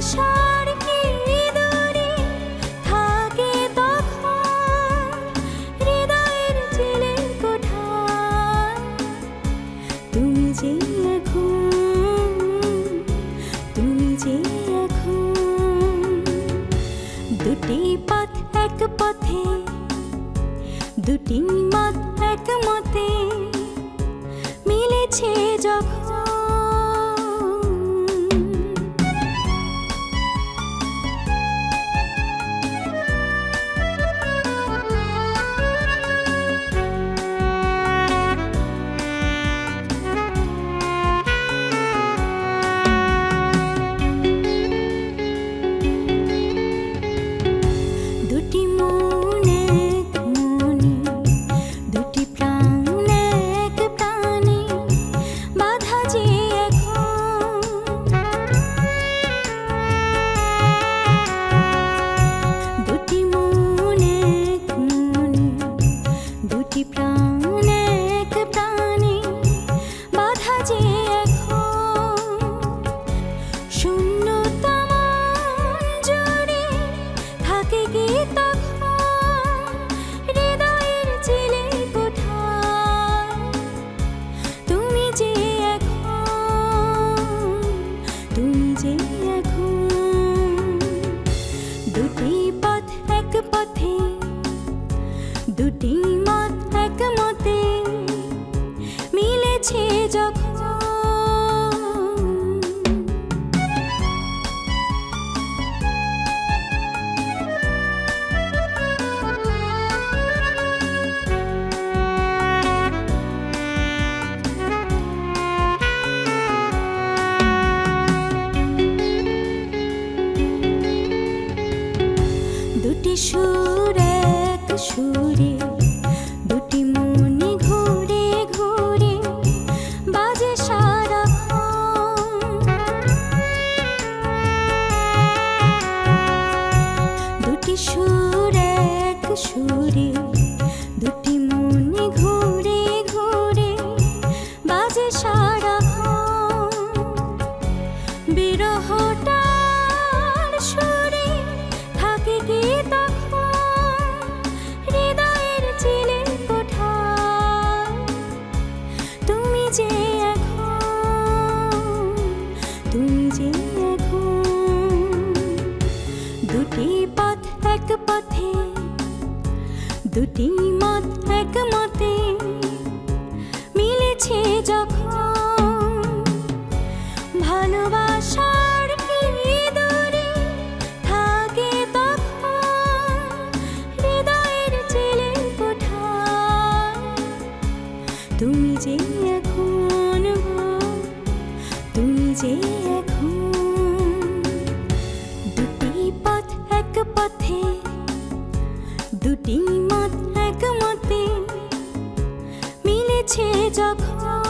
ভালোবাসার কি দূরে থাকে তখন হৃদয়ের জেলে কোঠায় তুমি যে এখন দুটি পথ এক পথে দুটি মত এক মতে মিলেছে যখন দুটি মন এক মনে দুটি প্রাণ এক প্রাণে বাধা যে এখন দুটি মন এক মনে দুটি প্রাণ এক প্রাণে বাধা যে এখন শূন্যতা জুড়ে থাকে কি তখন হৃদয়ের জেলে কোঠায় তুমি যে এখন দুটি পথ এক পথে দুটি মত এক মতে মিলেছে যখন দুটি সুর এক সুরে দুটি মনে ঘুরে ঘুরে বাজে সারাক্ষণ দুটি সুর এক সুরে দুটি মনে ঘুরে ঘুরে বাজে সারাক্ষণ বিরহটার সুরে থাকে কি তখন হৃদয়ের জেলে কোঠায় তুমি যে এখন দুটি পথ এক পথে দুটি মত এক মতে মিলেছে যখন ভালোবাসার কি দূরে থাকে তখন হৃদয়ের জেলে কোঠায় তুমি যে এখন দুটি পথ এক পথে দুটি মত এক মতে মিলেছে যখন